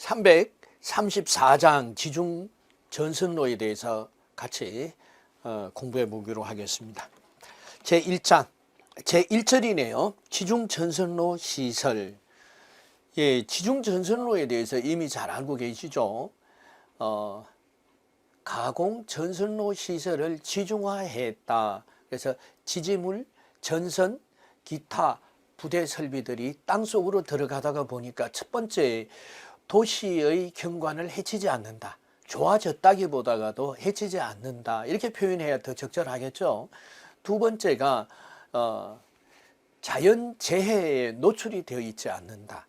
334장 지중 전선로에 대해서 같이 공부해 보기로 하겠습니다. 제1장 제1절이네요. 지중 전선로 시설. 예, 지중 전선로에 대해서 이미 잘 알고 계시죠? 가공 전선로 시설을 지중화했다. 그래서 지지물, 전선, 기타 부대 설비들이 땅속으로 들어가다가 보니까 첫 번째 도시의 경관을 해치지 않는다. 좋아졌다기보다도 해치지 않는다. 이렇게 표현해야 더 적절하겠죠. 두 번째가 자연재해에 노출이 되어 있지 않는다.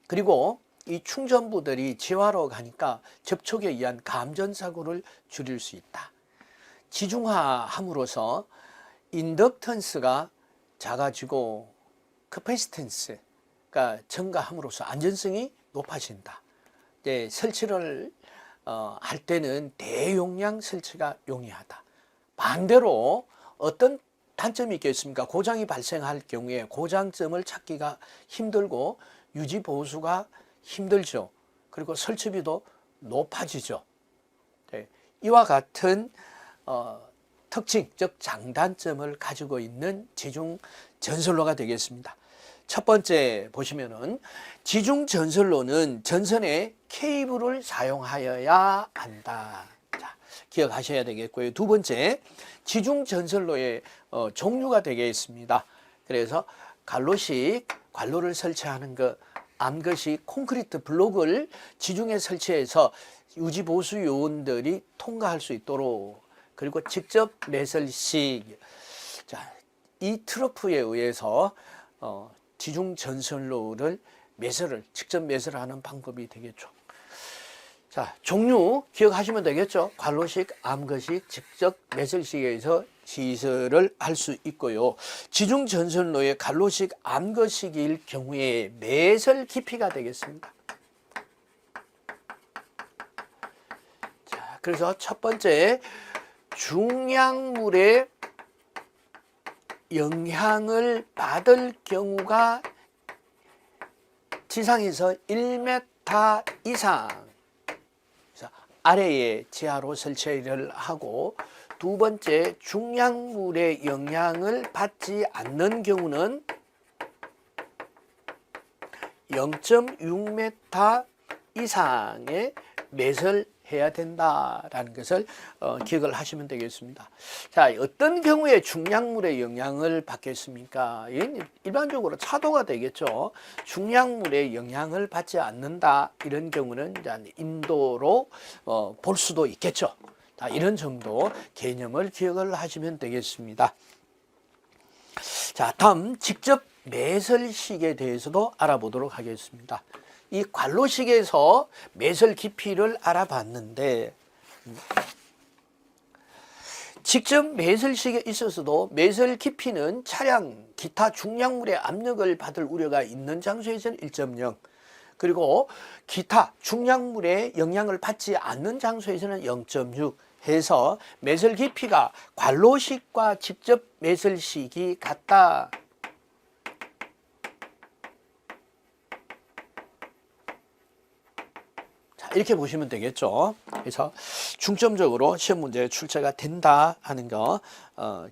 그리고 이 충전부들이 지하로 가니까 접촉에 의한 감전사고를 줄일 수 있다. 지중화함으로써 인덕턴스가 작아지고 커패시턴스가 증가함으로써 안전성이 높아진다. 이제 설치를 할 때는 대용량 설치가 용이하다. 반대로 어떤 단점이 있겠습니까? 고장이 발생할 경우에 고장점을 찾기가 힘들고 유지 보수가 힘들죠. 그리고 설치비도 높아지죠. 네. 이와 같은 특징, 즉 장단점을 가지고 있는 지중 전선로가 되겠습니다. 첫 번째 보시면은 지중 전선로는 전선에 케이블을 사용하여야 한다. 자, 기억하셔야 되겠고요. 두 번째, 지중 전선로의 종류가 되겠습니다. 그래서 갈로식 관로를 설치하는 것, 암것이 콘크리트 블록을 지중에 설치해서 유지 보수 요원들이 통과할 수 있도록, 그리고 직접 매설식. 자, 이 트러프에 의해서 지중 전선로를 직접 매설하는 방법이 되겠죠. 자, 종류 기억하시면 되겠죠. 관로식, 암거식, 직접 매설식에 의해서 시설을 할 수 있고요. 지중 전선로의 관로식, 암거식일 경우에 매설 깊이가 되겠습니다. 자, 그래서 첫 번째, 중량물의 영향을 받을 경우가 지상에서 1m 이상 아래에 지하로 설치를 하고, 두 번째, 중량물의 영향을 받지 않는 경우는 0.6m 이상에 매설해야 된다라는 것을 기억을 하시면 되겠습니다. 자, 어떤 경우에 중량물의 영향을 받겠습니까? 일반적으로 차도가 되겠죠. 중량물의 영향을 받지 않는다, 이런 경우는 인도로 볼 수도 있겠죠. 자, 이런 정도 개념을 기억을 하시면 되겠습니다. 자, 다음 직접 매설식에 대해서도 알아보도록 하겠습니다. 이 관로식에서 매설 깊이를 알아봤는데, 직접 매설식에 있어서도 매설 깊이는 차량, 기타 중량물의 압력을 받을 우려가 있는 장소에서는 1.0, 그리고 기타 중량물의 영향을 받지 않는 장소에서는 0.6 해서 매설 깊이가 관로식과 직접 매설식이 같다. 자, 이렇게 보시면 되겠죠. 그래서 중점적으로 시험 문제에 출제가 된다 하는 거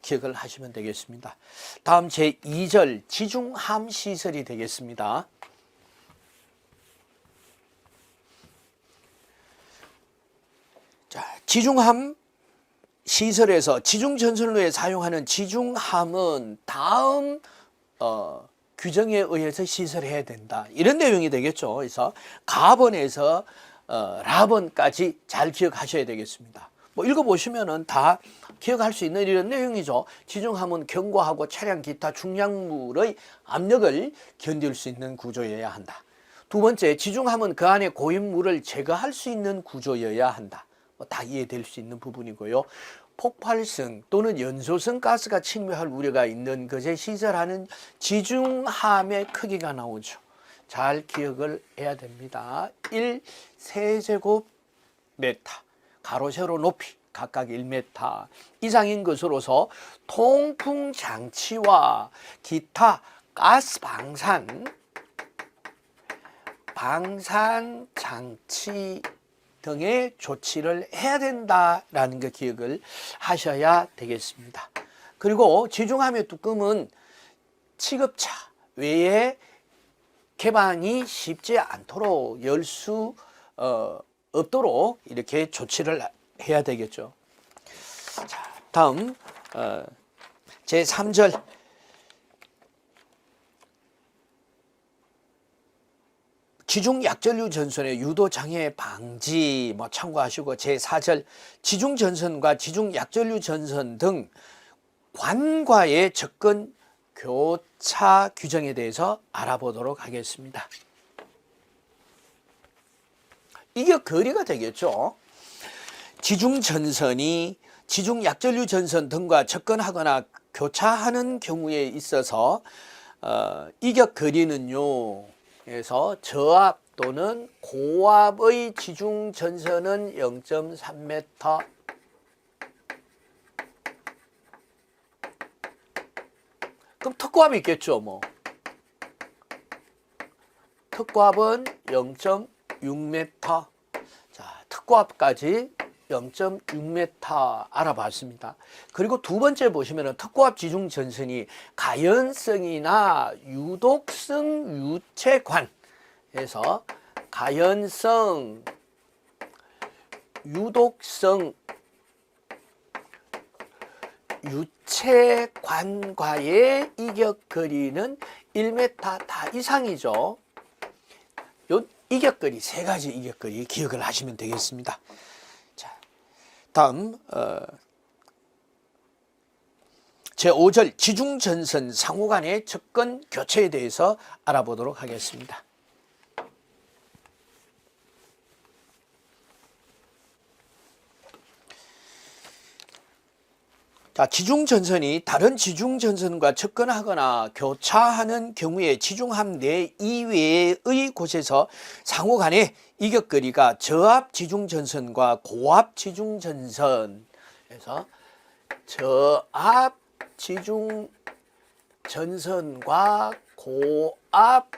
기억을 하시면 되겠습니다. 다음 제2절 지중함 시설이 되겠습니다. 자, 지중함 시설에서 지중 전선로에 사용하는 지중함은 다음 규정에 의해서 시설해야 된다, 이런 내용이 되겠죠. 그래서 가번에서 라번까지 잘 기억하셔야 되겠습니다. 뭐 읽어보시면은 다 기억할 수 있는 이런 내용이죠. 지중함은 견고하고 차량 기타 중량물의 압력을 견딜 수 있는 구조여야 한다. 두 번째, 지중함은 그 안에 고인물을 제거할 수 있는 구조여야 한다. 다 이해될 수 있는 부분이고요. 폭발성 또는 연소성 가스가 침투할 우려가 있는 것에 시설하는 지중함의 크기가 나오죠. 잘 기억을 해야 됩니다. 1세제곱미터, 가로 세로 높이 각각 1m 이상인 것으로서 통풍 장치와 기타 가스 방산 방산 장치 등의 조치를 해야 된다라는 거 기억을 하셔야 되겠습니다. 그리고 지중함의 뚜껑은 취급차 외에 개방이 쉽지 않도록 열 수 없도록 이렇게 조치를 해야 되겠죠. 자, 다음 제3절 지중 약전류 전선의 유도 장애 방지 참고하시고, 제4절 지중 전선과 지중 약전류 전선 등 관과의 접근 교차 규정에 대해서 알아보도록 하겠습니다. 이게 거리가 되겠죠. 지중 전선이 지중 약전류 전선 등과 접근하거나 교차하는 경우에 있어서 이격 거리는요, 그래서 저압 또는 고압의 지중 전선은 0.3m, 그럼 특고압이 있겠죠. 특고압은 0.6m. 자, 특고압까지 0.6m 알아봤습니다. 그리고 두 번째 보시면은 특고압 지중 전선이 가연성이나 유독성 유체관에서 가연성, 유독성, 유체관과의 이격거리는 1m 다 이상이죠. 요 이격거리, 세 가지 이격거리 기억을 하시면 되겠습니다. 자, 다음 제5절 지중전선 상호 간의 접근 교체에 대해서 알아보도록 하겠습니다. 자, 지중전선이 다른 지중전선과 접근하거나 교차하는 경우에 지중함 내 이외의 곳에서 상호 간의 이격거리가 저압 지중전선과 고압 지중전선에서 저압 지중전선과 고압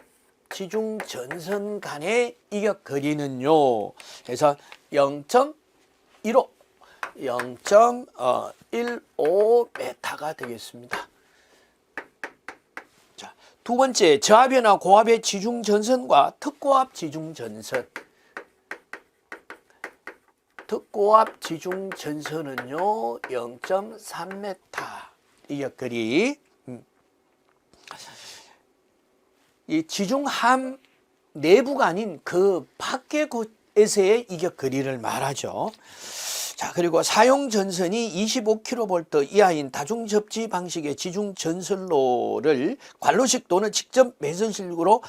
지중전선 간의 이격거리는요, 그래서 0.15 0.15m가 되겠습니다. 자, 두 번째, 저압이나 고압의 지중전선과 특고압 지중전선. 특고압 지중전선은요 0.3m 이격거리. 이 지중함 내부가 아닌 그 밖의 곳에서의 이격거리를 말하죠. 자, 그리고 사용 전선이 25kV 이하인 다중접지 방식의 지중 전선로를 관로식 또는 직접 매선식으로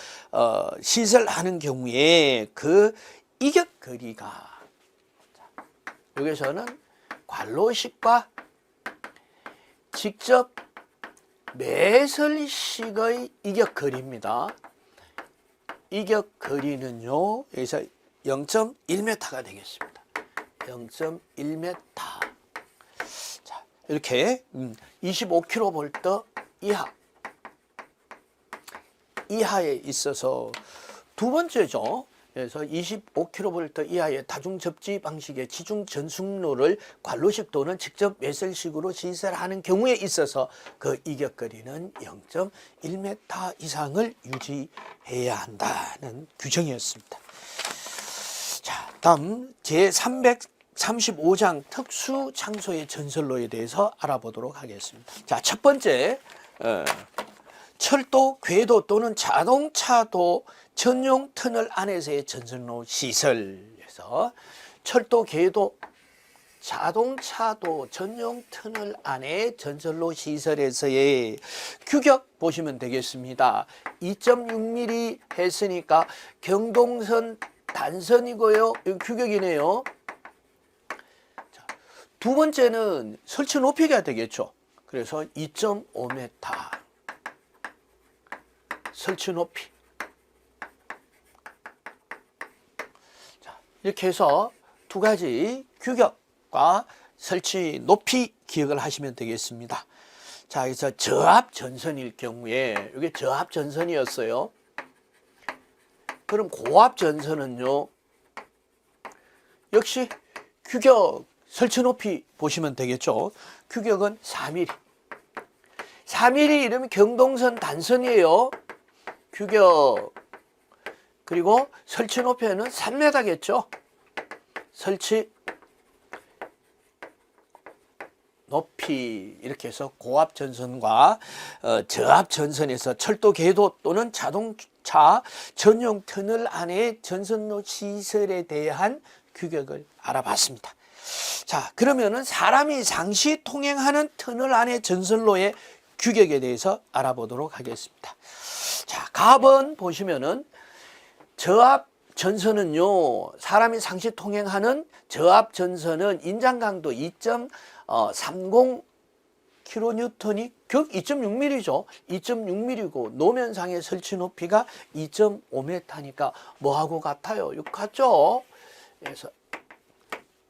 시설하는 경우에 그 이격거리가, 여기서는 관로식과 직접 매설식의 이격거리입니다. 이격거리는요, 여기서 0.1m가 되겠습니다. 0.1m. 자, 이렇게 25kV 이하에 있어서 두 번째죠. 그래서 25kV 이하의 다중접지 방식의 지중 전승로를 관로식 또는 직접 매설식으로 시설하는 경우에 있어서 그 이격거리는 0.1m 이상을 유지해야 한다는 규정이었습니다. 자, 다음 제335장 특수 장소의 전선로에 대해서 알아보도록 하겠습니다. 자, 첫 번째, 철도, 궤도 또는 자동차도 전용 터널 안에서의 전선로 시설에서 철도, 궤도, 자동차도 전용 터널 안에 전선로 시설에서의 규격 보시면 되겠습니다. 2.6mm 했으니까 경동선 단선이고요. 이 규격이네요. 자, 두 번째는 설치 높이가 되겠죠. 그래서 2.5m 설치 높이. 자, 이렇게 해서 두 가지 규격과 설치 높이 기억을 하시면 되겠습니다. 자, 그래서 저압 전선일 경우에, 이게 저압 전선이었어요. 그럼 고압 전선은요, 역시 규격 설치 높이 보시면 되겠죠. 규격은 4mm. 4mm 이러면 경동선 단선이에요. 규격. 그리고 설치 높이는 3m겠죠. 설치 높이. 이렇게 해서 고압 전선과 저압 전선에서 철도 궤도 또는 자동차 전용 터널 안의 전선로 시설에 대한 규격을 알아봤습니다. 자, 그러면은 사람이 상시 통행하는 터널 안의 전선로의 규격에 대해서 알아보도록 하겠습니다. 자, 갑은 보시면은 저압 전선은요, 사람이 상시 통행하는 저압 전선은 인장 강도 2.30 kN이 격 2.6mm죠. 2.6mm고 노면상의 설치 높이가 2.5m니까 뭐하고 같아요? 이거 같죠?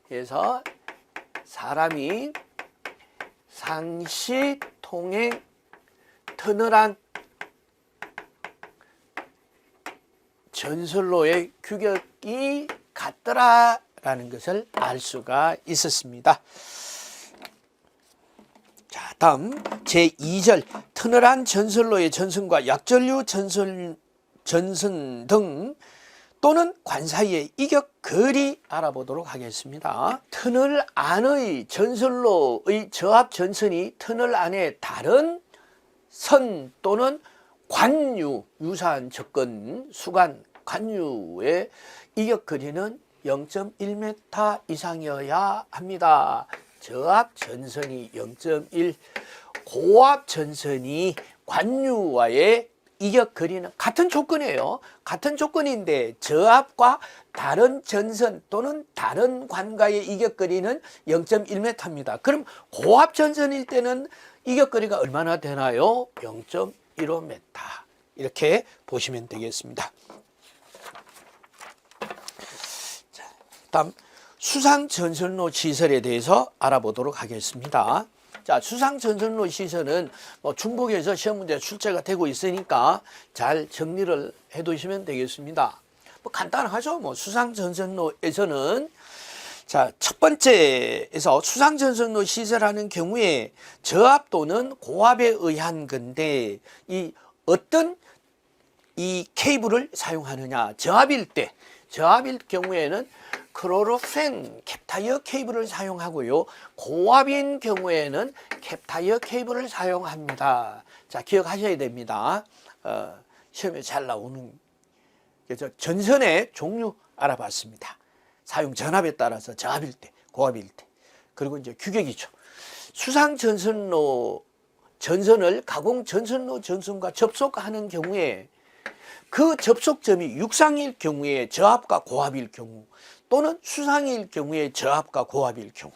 그래서 사람이 상시 통행 터널 안 전선로의 규격이 같더라라는 것을 알 수가 있었습니다. 자, 다음 제2절 터널 안 전선로의 전선과 약전류 전선 등 또는 관 사이의 이격거리 알아보도록 하겠습니다. 터널 안의 전선로의 저압 전선이 터널 안에 다른 선 또는 관유, 유사한 접근, 수관, 관유의 이격거리는 0.1m 이상이어야 합니다. 저압 전선이 0.1, 고압 전선이 관유와의 이격거리는 같은 조건이에요. 같은 조건인데 저압과 다른 전선 또는 다른 관과의 이격거리는 0.1m입니다. 그럼 고압 전선일 때는 이격거리가 얼마나 되나요? 0.15m. 이렇게 보시면 되겠습니다. 자, 다음 수상 전선로 시설에 대해서 알아보도록 하겠습니다. 자, 수상 전선로 시설은 중복에서 시험 문제 출제가 되고 있으니까 잘 정리를 해 두시면 되겠습니다. 간단하죠. 수상 전선로에서는 자, 첫 번째에서 수상 전선로 시설하는 경우에 저압 또는 고압에 의한 건데 이 어떤 이 케이블을 사용하느냐. 저압일 경우에는 클로로펜 캡타이어 케이블을 사용하고요. 고압인 경우에는 캡타이어 케이블을 사용합니다. 자, 기억하셔야 됩니다. 시험에 잘 나오는 그래서 전선의 종류 알아봤습니다. 사용 전압에 따라서 저압일 때, 고압일 때. 그리고 이제 규격이죠. 수상 전선로 전선을 가공 전선로 전선과 접속하는 경우에 그 접속점이 육상일 경우에 저압과 고압일 경우 또는 수상일 경우에 저압과 고압일 경우.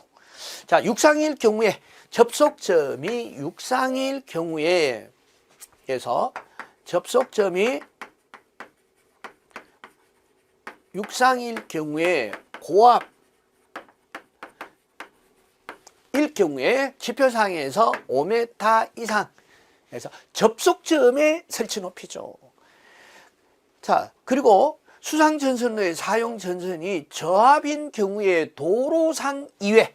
자, 육상일 경우에 접속점이 육상일 경우에 그래서 접속점이 육상일 경우에 고압일 경우에 지표상에서 5m 이상. 그래서 접속점의 설치 높이죠. 자, 그리고 수상 전선로의 사용 전선이 저압인 경우에 도로상 이외,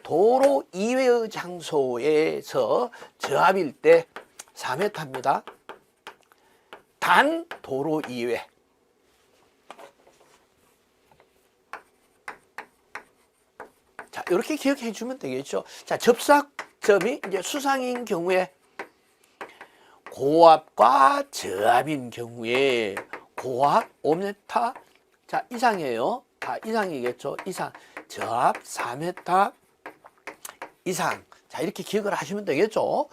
도로 이외의 장소에서 저압일 때 4m입니다. 단 도로 이외. 자, 이렇게 기억해 주면 되겠죠. 자, 접착점이 이제 수상인 경우에 고압과 저압인 경우에 고압 5m 자 이상이에요. 다 이상이겠죠. 이상. 저압 4m 이상. 자, 이렇게 기억을 하시면 되겠죠.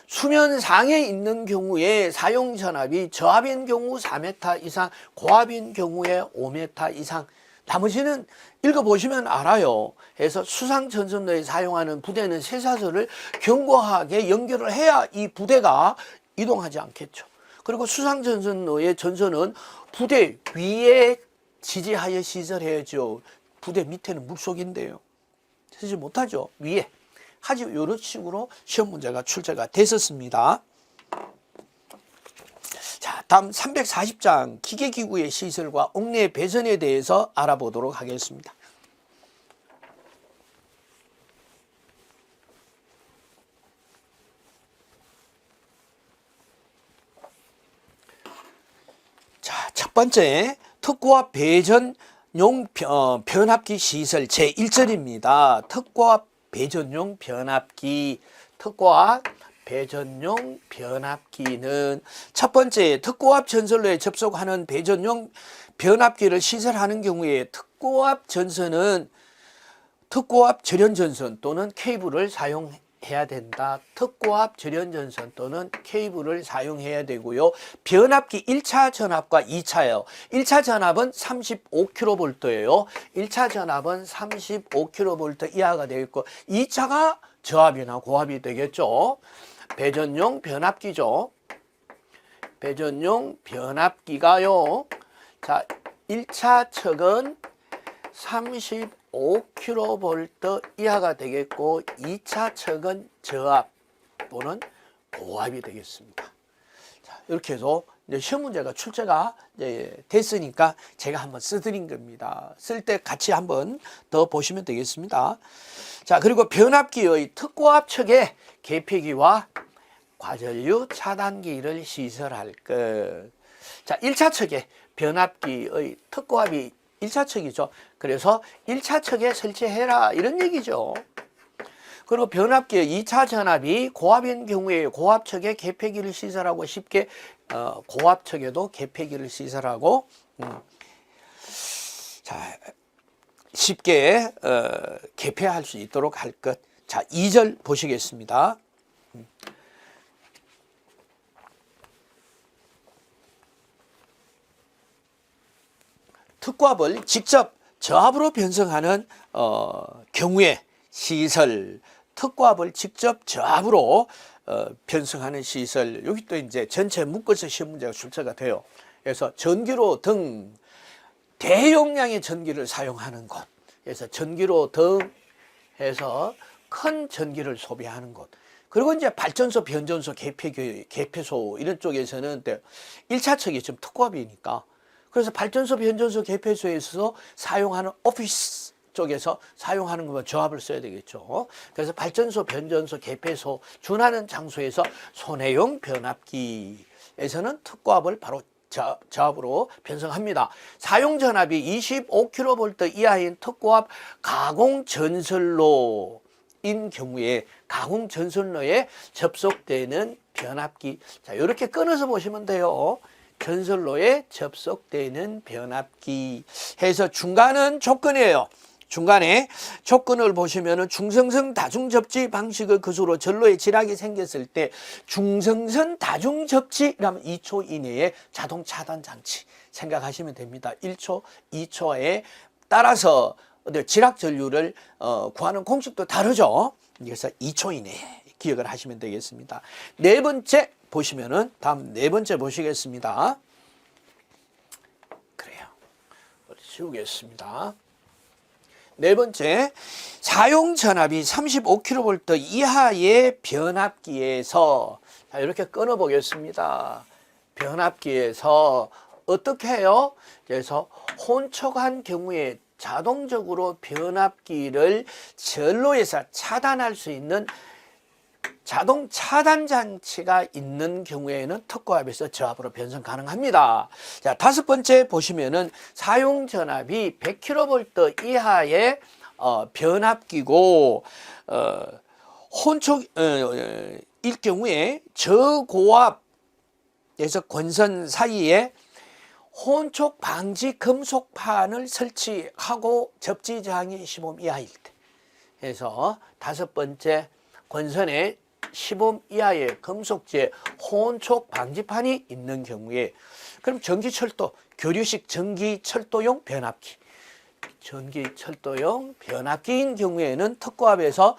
수면상에 있는 경우에 사용 전압이 저압인 경우 4m 이상, 고압인 경우에 5m 이상. 나머지는 읽어보시면 알아요. 그래서 수상 전선로에 사용하는 부대는 쇠사슬을 견고하게 연결을 해야 이 부대가 이동하지 않겠죠. 그리고 수상 전선로의 전선은 부대 위에 지지하여 시설해야죠. 부대 밑에는 물속인데요. 쓰지 못하죠. 위에. 하지 이런 식으로 시험 문제가 출제가 됐었습니다. 자, 다음 340장 기계기구의 시설과 옥내 배선에 대해서 알아보도록 하겠습니다. 자, 첫 번째 특고압 배전용 변압기 시설 제1절입니다. 특고압 배전용 변압기, 특고압 배전용 변압기는 첫 번째 특고압 전선로에 접속하는 배전용 변압기를 시설하는 경우에 특고압 전선은 특고압 절연전선 또는 케이블을 사용해야 된다. 특고압 절연전선 또는 케이블을 사용해야 되고요. 변압기 1차 전압과 2차예요. 1차 전압은 35kV예요. 1차 전압은 35kV 이하가 되겠고 2차가 저압이나 고압이 되겠죠. 배전용 변압기죠. 배전용 변압기가요. 자, 1차 척은 35kV 이하가 되겠고 2차 척은 저압 또는 고압이 되겠습니다. 자, 이렇게 해서 이제 시험 문제가 출제가 이제 됐으니까 제가 한번 써드린 겁니다. 쓸 때 같이 한번 더 보시면 되겠습니다. 자, 그리고 변압기의 특고압 척에 계폐기와 과전류 차단기를 시설할 것. 자, 1차 척에 변압기의 특고압이 1차 척이죠. 그래서 1차 척에 설치해라 이런 얘기죠. 그리고 변압기의 2차 전압이 고압인 경우에 고압척에 계폐기를 시설하고 쉽게 고압척에도 계폐기를 시설하고 자, 쉽게 계폐할 수 있도록 할 것. 자, 2절 보시겠습니다. 특고압을 직접 저압으로 변성하는 경우에 시설, 특고압을 직접 저압으로 변성하는 시설, 여기 또 이제 전체 묶어서 시험 문제가 출제가 돼요. 그래서 전기로 등, 대용량의 전기를 사용하는 곳, 그래서 전기로 등 해서 큰 전기를 소비하는 곳. 그리고 이제 발전소, 변전소, 계폐소 이런 쪽에서는 1차 척이 지금 특고압이니까 그래서 발전소, 변전소, 계폐소에서 사용하는 오피스 쪽에서 사용하는 것만 저압을 써야 되겠죠. 그래서 발전소, 변전소, 계폐소 준하는 장소에서 손해용 변압기에서는 특고압을 바로 저압으로 변성합니다. 사용 전압이 25kV 이하인 특고압 가공 전선로인 경우에 가공 전선로에 접속되는 변압기. 자, 이렇게 끊어서 보시면 돼요. 전선로에 접속되는 변압기 해서 중간은 조건이에요. 중간에 조건을 보시면은 중성선 다중접지 방식의 것으로 전로에 지락이 생겼을 때 중성선 다중접지라면 2초 이내에 자동 차단 장치 생각하시면 됩니다. 1초, 2초에 따라서 지락 전류를 구하는 공식도 다르죠. 그래서 2초 이내에 기억을 하시면 되겠습니다. 네 번째 보시면은 다음 네 번째 보시겠습니다. 그래요. 지우겠습니다. 네 번째, 사용 전압이 35kV 이하의 변압기에서 자, 이렇게 끊어 보겠습니다. 변압기에서 어떻게 해요? 그래서 혼촉한 경우에 자동적으로 변압기를 전로에서 차단할 수 있는 자동 차단 장치가 있는 경우에는 특고압에서 저압으로 변성 가능합니다. 자, 다섯 번째 보시면은 사용 전압이 100kV 이하의 변압기고 혼촉일 경우에 저고압에서 권선 사이에 혼촉 방지 금속판을 설치하고 접지 저항이 15옴 이하일 때. 그래서 다섯 번째 권선에 10옴 이하의 금속재 혼촉 방지판이 있는 경우에 그럼 전기철도 교류식 전기철도용 변압기 전기철도용 변압기인 경우에는 특고압에서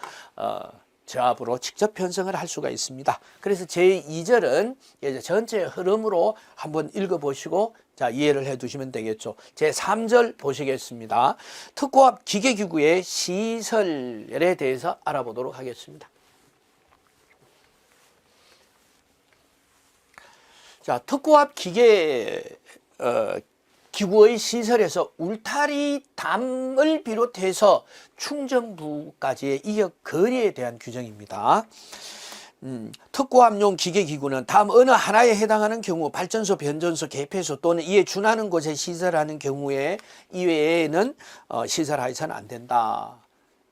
저압으로 직접 변성을 할 수가 있습니다. 그래서 제2절은 이제 전체 흐름으로 한번 읽어보시고 자, 이해를 해 두시면 되겠죠. 제3절 보시겠습니다. 특고압 기계기구의 시설에 대해서 알아보도록 하겠습니다. 자, 특고압 기계 기구의 시설에서 울타리 담을 비롯해서 충전부까지의 이격 거리에 대한 규정입니다. 특고압용 기계기구는 다음 어느 하나에 해당하는 경우 발전소, 변전소, 개폐소 또는 이에 준하는 곳에 시설하는 경우에 이외에는 시설하여서는 안 된다.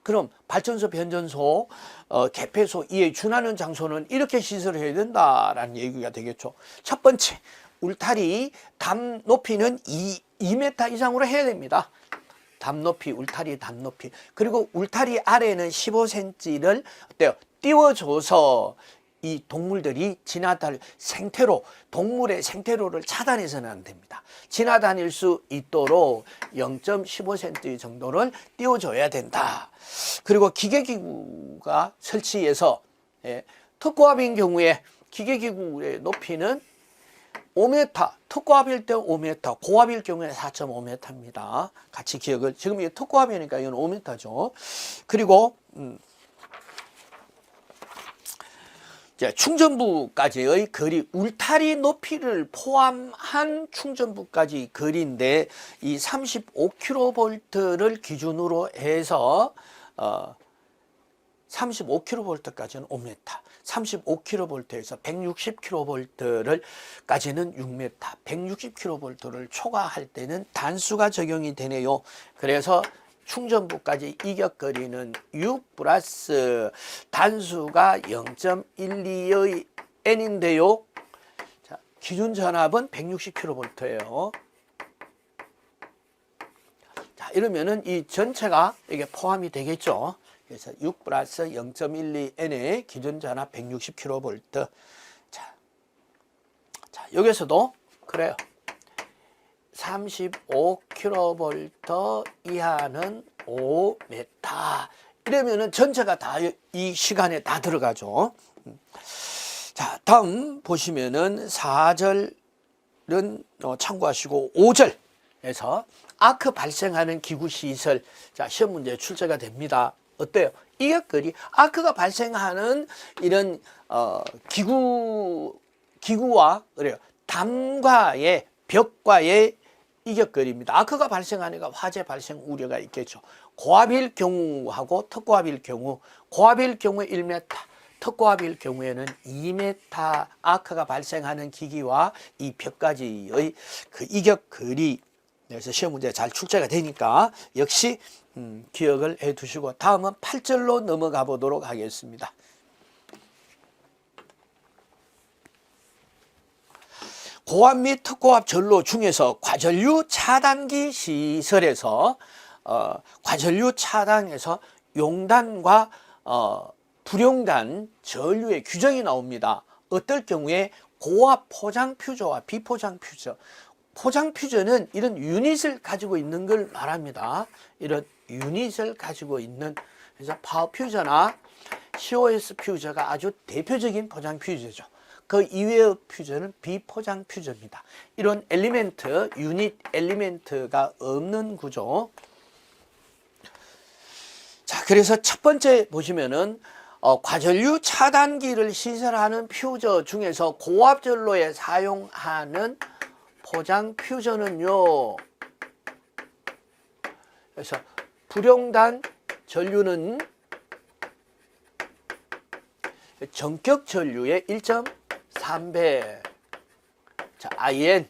그럼 발전소, 변전소, 개폐소 이에 준하는 장소는 이렇게 시설해야 된다라는 얘기가 되겠죠. 첫 번째, 울타리 담 높이는 2m 이상으로 해야 됩니다. 담 높이, 울타리 담 높이. 그리고 울타리 아래는 15cm를 어때요? 띄워줘서 이 동물들이 지나다닐 생태로, 동물의 생태로를 차단해서는 안 됩니다. 지나다닐 수 있도록 0.15cm 정도를 띄워줘야 된다. 그리고 기계기구가 설치해서 특고압인 경우에 기계기구의 높이는 5m, 특고압일 때 5m, 고압일 경우에 4.5m입니다. 같이 기억을, 지금 이게 특고압이니까 이건 5m죠. 그리고 충전부까지의 거리, 울타리 높이를 포함한 충전부까지 거리인데 이 35kV를 기준으로 해서 35kV까지는 5m, 35kV에서 160kV를,까지는 6m, 160kV를 초과할 때는 단수가 적용이 되네요. 그래서 충전부까지 이격거리는 6 플러스 단수가 0.12의 N인데요. 자, 기준 전압은 160kV예요. 자, 이러면은 이 전체가 이게 포함이 되겠죠. 그래서 6 플러스 0.12N의 기준 전압 160kV. 자, 여기서도 그래요. 35kV 이하는 5m. 이러면은 전체가 다 이 시간에 다 들어가죠. 자, 다음 보시면은 4절은 참고하시고 5절에서 아크 발생하는 기구 시설. 자, 시험 문제 출제가 됩니다. 어때요? 이격거리, 아크가 발생하는 이런 기구와 그래요. 담과의 벽과의 이격거리입니다. 아크가 발생하니까 화재 발생 우려가 있겠죠. 고압일 경우하고 특고압일 경우, 고압일 경우에 1m, 특고압일 경우에는 2m 아크가 발생하는 기기와 이 벽까지의 그 이격거리. 그래서 시험 문제 잘 출제가 되니까 역시 기억을 해 두시고 다음은 8절로 넘어가 보도록 하겠습니다. 고압 및 특고압 전로 중에서 과전류 차단기 시설에서 과전류 차단에서 용단과 불용단 전류의 규정이 나옵니다. 어떨 경우에 고압 포장 퓨저와 비포장 퓨저. 포장 퓨저는 이런 유닛을 가지고 있는 걸 말합니다. 이런 유닛을 가지고 있는, 그래서 파워 퓨저나 COS 퓨저가 아주 대표적인 포장 퓨저죠. 그 이외의 퓨저는 비포장 퓨저입니다. 이런 엘리멘트, 유닛 엘리멘트가 없는 구조. 자, 그래서 첫 번째 보시면은 과전류 차단기를 시설하는 퓨저 중에서 고압 전로에 사용하는 포장 퓨저는요. 그래서 불용단 전류는 전격 전류의 1.3배. 자, IN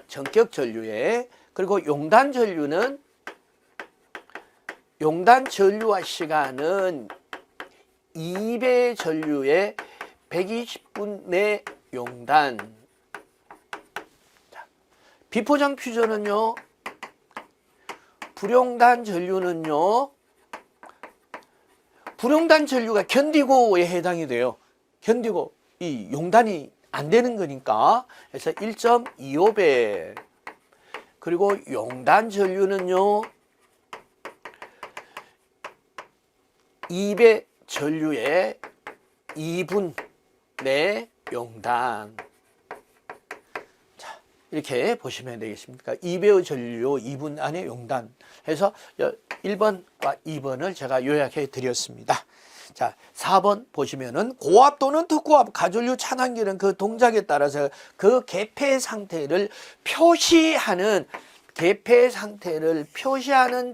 전격 전류의, 그리고 용단 전류는 용단 전류와 시간은 2배 전류의 120분 내 용단. 자, 비포장 퓨저는요. 불용단 전류는요. 불용단 전류가 견디고에 해당이 돼요. 견디고 이 용단이 안 되는 거니까. 그래서 1.25배. 그리고 용단 전류는요. 2배 전류의 2분 내 용단. 자, 이렇게 보시면 되겠습니까? 2배의 전류 2분 안에 용단 해서 1번과 2번을 제가 요약해 드렸습니다. 자, 4번 보시면은 고압 또는 특고압 가전류 차단기는 그 동작에 따라서 그 개폐 상태를 표시하는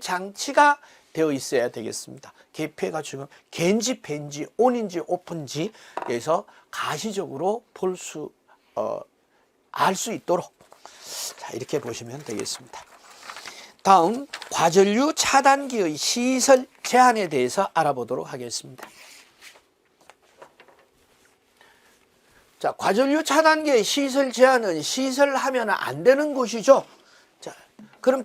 장치가 되어 있어야 되겠습니다. 개폐가 지금 개인지 폐인지 온인지 오픈지에서 가시적으로 알 수 있도록 자, 이렇게 보시면 되겠습니다. 다음 과전류 차단기의 시설 제한에 대해서 알아보도록 하겠습니다. 자, 과전류 차단기의 시설 제한은 시설하면 안 되는 곳이죠. 자, 그럼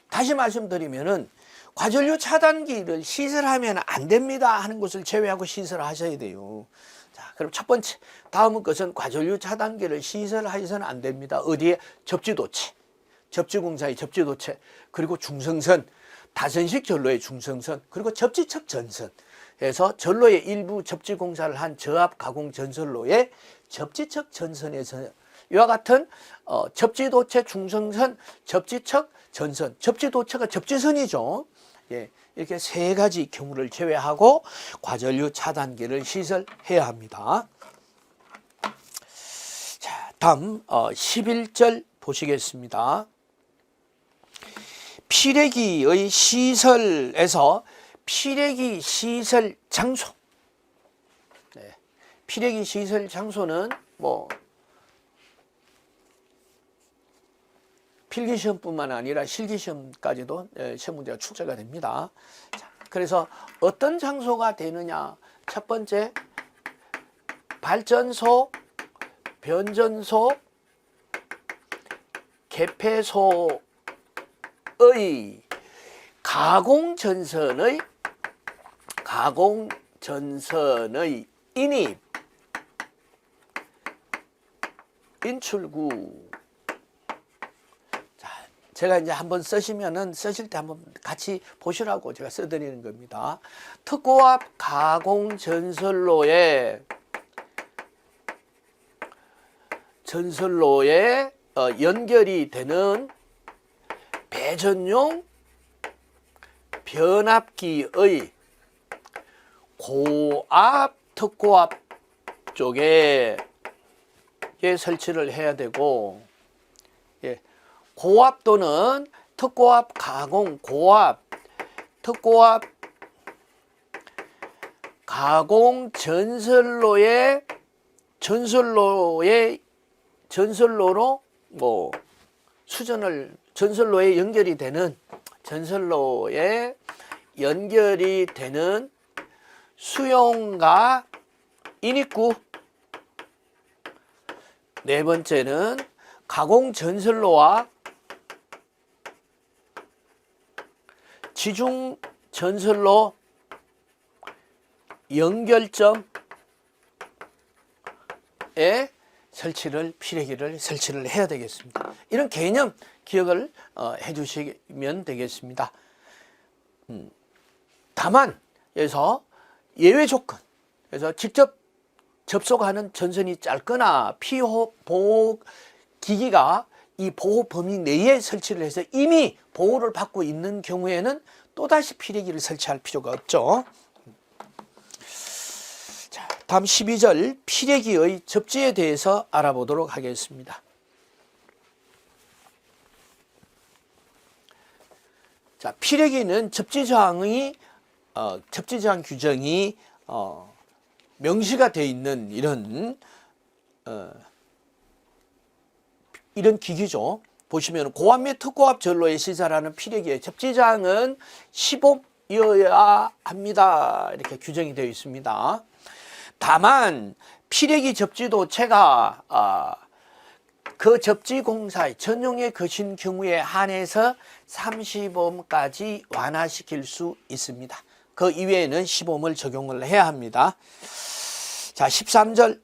다시 말씀드리면은 과전류 차단기를 시설하면 안 됩니다 하는 것을 제외하고 시설하셔야 돼요. 자, 그럼 첫 번째, 다음 것은 과전류 차단기를 시설하셔서는 안 됩니다. 어디에? 접지도체, 접지공사의 접지도체, 그리고 중성선, 다선식 전로의 중성선, 그리고 접지척 전선. 해서 전로의 일부 접지공사를 한 저압 가공 전선로의 접지척 전선에서 이와 같은 접지도체, 중성선, 접지척 전선, 접지도체가 접지선이죠. 예, 이렇게 세 가지 경우를 제외하고 과전류 차단기를 시설해야 합니다. 자, 다음 11절 보시겠습니다. 피레기의 시설에서 피레기 시설 장소. 네, 피레기 시설 장소는 뭐 필기시험뿐만 아니라 실기시험까지도 시험 문제가 출제가 됩니다. 자, 그래서 어떤 장소가 되느냐? 첫 번째, 발전소, 변전소, 개폐소의 가공전선의 인입, 인출구. 제가 이제 한번 쓰실 때 한번 같이 보시라고 제가 써드리는 겁니다. 특고압 가공 전선로에 연결이 되는 배전용 변압기의 고압 특고압 쪽에 설치를 해야 되고, 예, 고압 또는 특고압 가공 특고압 가공 전선로로 뭐 전선로에 연결이 되는 수용과 인입구. 네 번째는 가공 전선로와 지중 전선로 연결점에 피레기를 설치를 해야 되겠습니다. 이런 개념 기억을 해 주시면 되겠습니다. 다만 여기서 예외 조건, 그래서 직접 접속하는 전선이 짧거나 피보호 기기가 이 보호 범위 내에 설치를 해서 이미 보호를 받고 있는 경우에는 또다시 피레기를 설치할 필요가 없죠. 자, 다음 12절 피레기의 접지에 대해서 알아보도록 하겠습니다. 자, 피레기는 접지저항 규정이 명시가 되어 있는 이런 기기죠. 보시면 고압 및 특고압 전로에 시설하는 피레기의 접지장은 시범이어야 합니다. 이렇게 규정이 되어 있습니다. 다만 피레기 접지도체가 그 접지공사의 전용의 것인 경우에 한해서 30옴까지 완화시킬 수 있습니다. 그 이외에는 시범을 적용을 해야 합니다. 자, 13절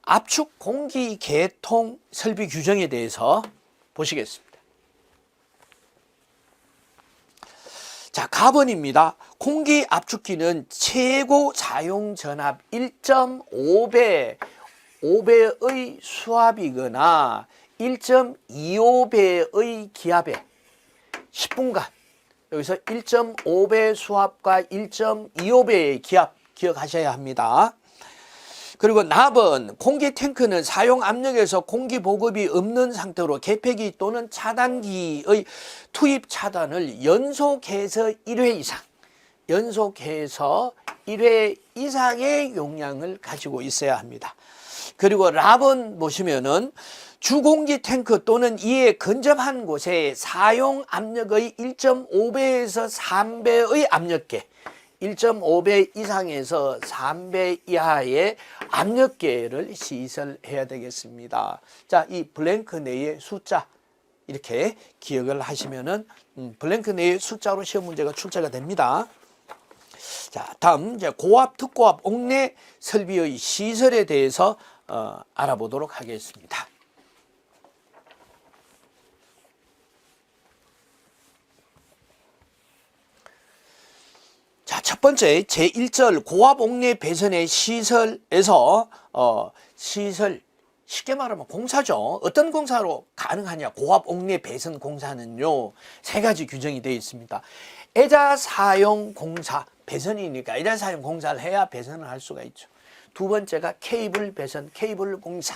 압축 공기 개통 설비 규정에 대해서 보시겠습니다. 자, 가번입니다. 공기 압축기는 최고 사용 전압 1.5배의 수압이거나 1.25배의 기압에 10분간 여기서 1.5배 수압과 1.25배의 기압 기억하셔야 합니다. 그리고 납은 공기 탱크는 사용 압력에서 공기 보급이 없는 상태로 개폐기 또는 차단기의 투입 차단을 연속해서 1회 이상의 용량을 가지고 있어야 합니다. 그리고 랍은 보시면은 주공기 탱크 또는 이에 근접한 곳에 사용 압력의 1.5배에서 3배의 압력계, 1.5배 이상에서 3배 이하의 압력계를 시설해야 되겠습니다. 자, 이 블랭크 내의 숫자 이렇게 기억을 하시면은 블랭크 내의 숫자로 시험 문제가 출제가 됩니다. 자, 다음 이제 고압, 특고압, 옥내 설비의 시설에 대해서 알아보도록 하겠습니다. 자, 첫 번째 제1절 고압 옥내 배선의 시설에서 시설 쉽게 말하면 공사죠. 어떤 공사로 가능하냐? 고압 옥내 배선 공사는요, 세 가지 규정이 되어 있습니다. 애자 사용 공사, 배선이니까 애자 사용 공사를 해야 배선을 할 수가 있죠. 두 번째가 케이블 배선, 케이블 공사.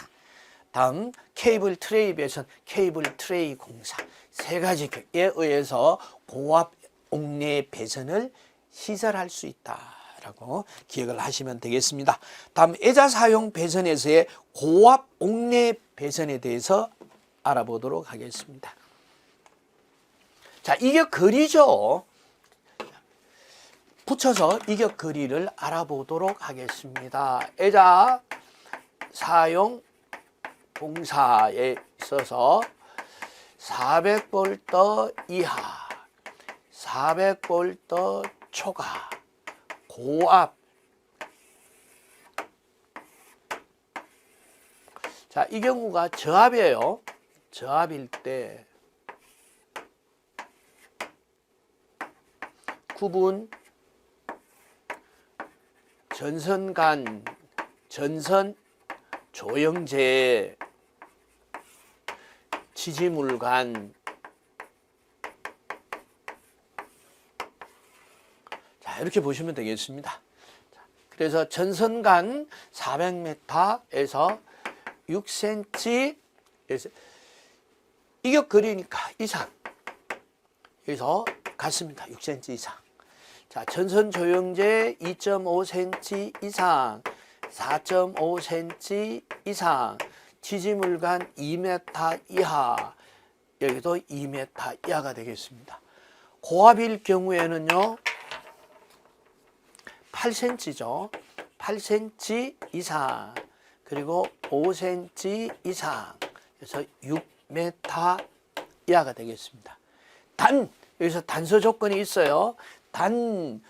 다음 케이블 트레이 배선, 케이블 트레이 공사. 세 가지에 의해서 고압 옥내 배선을 시설할 수 있다라고 기억을 하시면 되겠습니다. 다음 애자 사용 배선에서의 고압 옥내 배선에 대해서 알아보도록 하겠습니다. 자, 이격거리죠. 붙여서 이격거리를 알아보도록 하겠습니다. 애자 사용 공사에 있어서 400V 이하, 400V 초과, 고압. 자, 이 경우가 저압이에요. 저압일 때 구분 전선 간 전선 조영제 지지물 간. 이렇게 보시면 되겠습니다. 그래서 전선 간 400m에서 6cm 이격거리니까 이상, 여기서 같습니다. 6cm 이상. 자, 전선 조영제 2.5cm 이상, 4.5cm 이상, 지지물 간 2m 이하, 여기도 2m 이하가 되겠습니다. 고압일 경우에는요 8cm죠. 8cm 이상, 그리고 5cm 이상, 그래서 6m 이하가 되겠습니다. 단, 여기서 단서 조건이 있어요. 단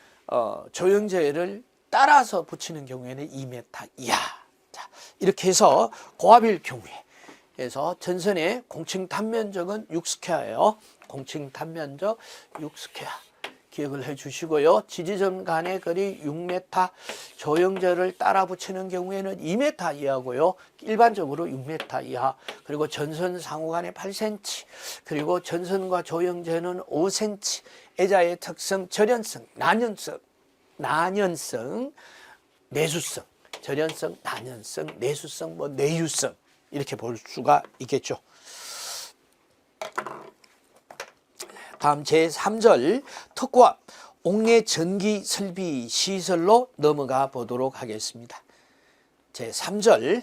조영제를 따라서 붙이는 경우에는 2m 이하. 자, 이렇게 해서 고압일 경우에, 그래서 전선의 공층 단면적은 6스퀘어예요. 공층 단면적 6스퀘어. 기억을 해 주시고요. 지지점 간의 거리 6m, 조영제를 따라 붙이는 경우에는 2m 이하고요. 일반적으로 6m 이하. 그리고 전선 상호 간의 8cm, 그리고 전선과 조영제는 5cm. 애자의 특성, 절연성, 난연성, 내수성, 절연성, 난연성, 내수성, 내유성, 이렇게 볼 수가 있겠죠. 다음 제3절 특고압 옥내 전기 설비 시설로 넘어가 보도록 하겠습니다. 제3절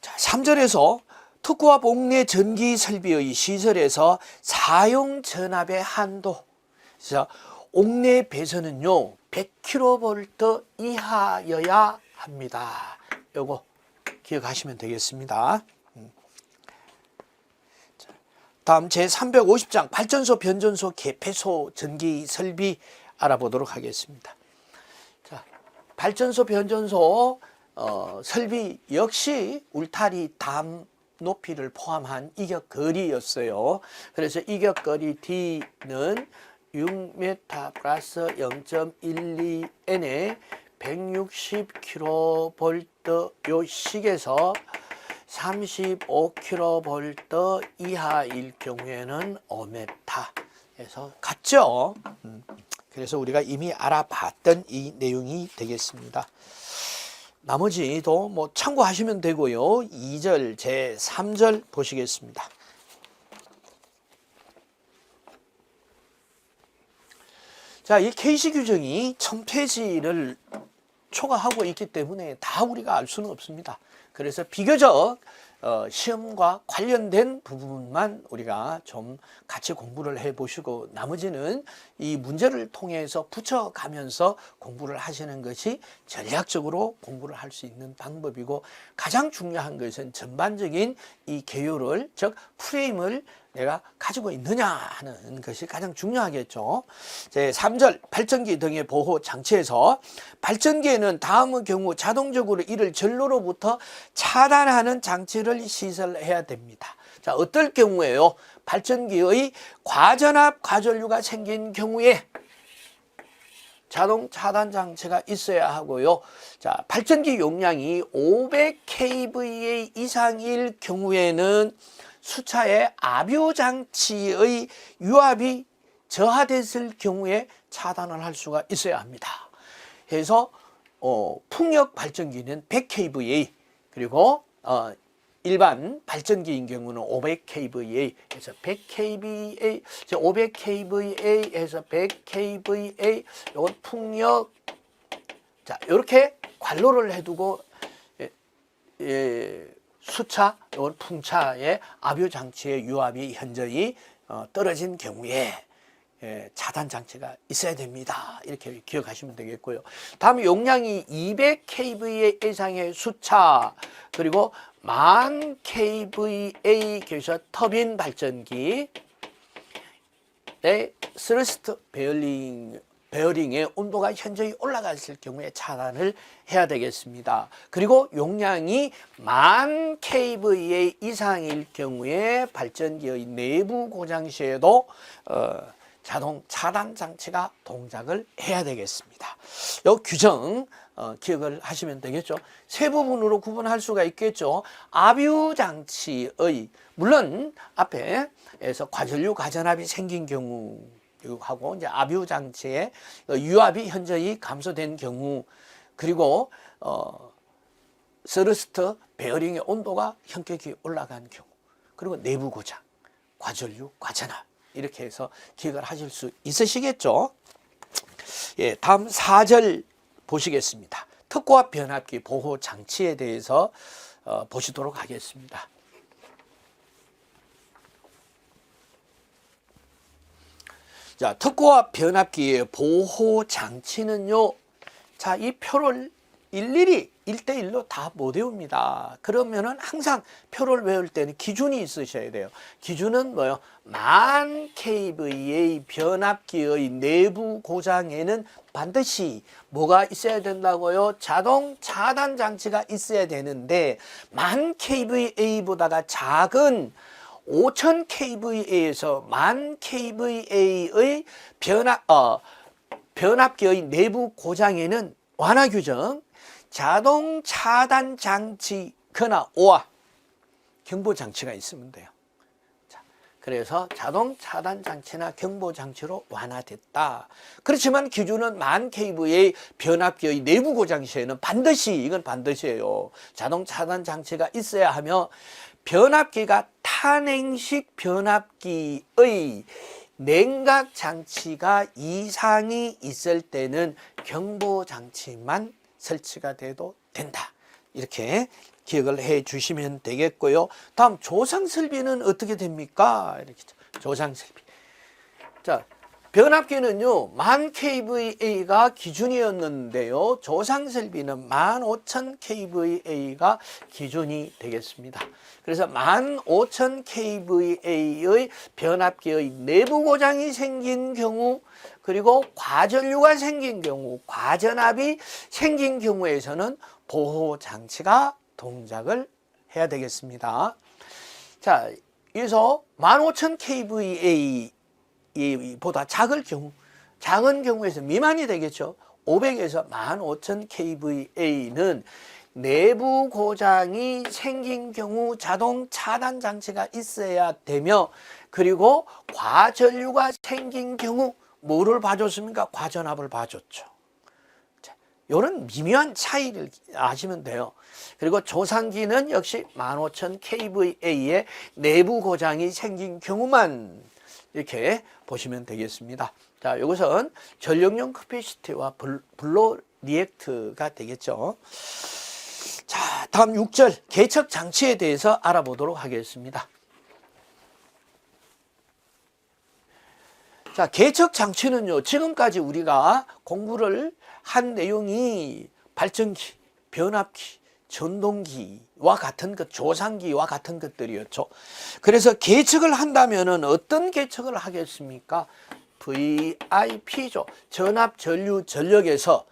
자, 3절에서 특고압 옥내 전기 설비의 시설에서 사용 전압의 한도. 그래서 옥내 배선은요 100kV 이하여야 합니다. 요거 기억하시면 되겠습니다. 다음 제350장 발전소, 변전소, 개폐소, 전기 설비 알아보도록 하겠습니다. 자, 발전소, 변전소 설비 역시 울타리 담 높이를 포함한 이격거리였어요. 그래서 이격거리 D는 6m 플러스 0.12n의 160kV 요 식에서 35kV 이하일 경우에는 5m에서 같죠. 그래서 우리가 이미 알아봤던 이 내용이 되겠습니다. 나머지도 뭐 참고하시면 되고요. 2절 제3절 보시겠습니다. 자, 이 KC 규정이 1000페이지를 초과하고 있기 때문에 다 우리가 알 수는 없습니다. 그래서 비교적 시험과 관련된 부분만 우리가 좀 같이 공부를 해 보시고 나머지는 이 문제를 통해서 붙여가면서 공부를 하시는 것이 전략적으로 공부를 할 수 있는 방법이고, 가장 중요한 것은 전반적인 이 개요를, 즉 프레임을 내가 가지고 있느냐 하는 것이 가장 중요하겠죠. 제3절 발전기 등의 보호 장치에서 발전기에는 다음의 경우 자동적으로 이를 전로로부터 차단하는 장치를 시설해야 됩니다. 자, 어떨 경우에요? 발전기의 과전압 과전류가 생긴 경우에 자동 차단 장치가 있어야 하고요. 자, 발전기 용량이 500kVA 이상일 경우에는 수차의 압유 장치의 유압이 저하됐을 경우에 차단을 할 수가 있어야 합니다. 그래서 풍력 발전기는 100kVA, 그리고 일반 발전기인 경우는 500kVA 해서 100kVA, 500kVA 해서 100kVA, 이건 풍력. 자, 이렇게 관로를 해두고 수차, 이건 풍차의 압유 장치의 유압이 현저히 떨어진 경우에 차단 장치가 있어야 됩니다. 이렇게 기억하시면 되겠고요. 다음 용량이 200kVA 이상의 수차, 그리고 10,000kVA 교셔 터빈 발전기의 스러스트 베어링의 온도가 현저히 올라갔을 경우에 차단을 해야 되겠습니다. 그리고 용량이 10,000kVA 이상일 경우에 발전기의 내부 고장 시에도 자동 차단 장치가 동작을 해야 되겠습니다. 이 규정 기억을 하시면 되겠죠. 세 부분으로 구분할 수가 있겠죠. 압유 장치의, 물론 앞에서 과전류 과전압이 생긴 경우하고 이제 압유 장치의 유압이 현저히 감소된 경우, 그리고 스러스트 베어링의 온도가 현격히 올라간 경우, 그리고 내부 고장, 과전류 과전압, 이렇게 해서 기억을 하실 수 있으시겠죠. 예, 다음 4절 보시겠습니다. 특고압 변압기 보호 장치에 대해서 보시도록 하겠습니다. 자, 특고압 변압기의 보호 장치는요, 자, 이 표를 일일이 1대1로 다 못 외웁니다. 그러면은 항상 표를 외울 때는 기준이 있으셔야 돼요. 기준은 뭐요? 10,000kVA 변압기의 내부 고장에는 반드시 뭐가 있어야 된다고요? 자동 차단 장치가 있어야 되는데, 10,000kVA보다가 작은 5,000kVA에서 10,000kVA의 변압기의 내부 고장에는 완화 규정, 자동 차단 장치거나 오와 경보 장치가 있으면 돼요. 자, 그래서 자동 차단 장치나 경보 장치로 완화됐다. 그렇지만 기준은 10,000kVA 변압기의 내부 고장 시에는 반드시, 이건 반드시예요, 자동 차단 장치가 있어야 하며, 변압기가 탄행식 변압기의 냉각 장치가 이상이 있을 때는 경보 장치만 설치가 돼도 된다. 이렇게 기억을 해 주시면 되겠고요. 다음 조상 설비는 어떻게 됩니까? 이렇게 조상 설비. 자, 변압기는요 10,000kVA가 기준이었는데요, 조상 설비는 15,000kVA가 기준이 되겠습니다. 그래서 15,000kVA의 변압기의 내부 고장이 생긴 경우, 그리고 과전류가 생긴 경우, 과전압이 생긴 경우에서는 보호 장치가 동작을 해야 되겠습니다. 자, 그래서 15,000kVA 보다 작은 경우에서 미만이 되겠죠. 1500에서 15000kVA는 내부 고장이 생긴 경우 자동 차단 장치가 있어야 되며, 그리고 과전류가 생긴 경우 뭐를 봐줬습니까? 과전압을 봐줬죠. 이런 미묘한 차이를 아시면 돼요. 그리고 조상기는 역시 15000kVA의 내부 고장이 생긴 경우만 이렇게 보시면 되겠습니다. 자, 이것은 전력용 커피시티와 블로 리액트가 되겠죠. 자, 다음 6절 계척 장치에 대해서 알아보도록 하겠습니다. 자, 계척 장치는요, 지금까지 우리가 공부를 한 내용이 발전기, 변압기, 전동기와 같은 것, 조상기와 같은 것들이었죠. 그래서 계척을 한다면은 어떤 계척을 하겠습니까? VIP죠. 전압, 전류, 전력에서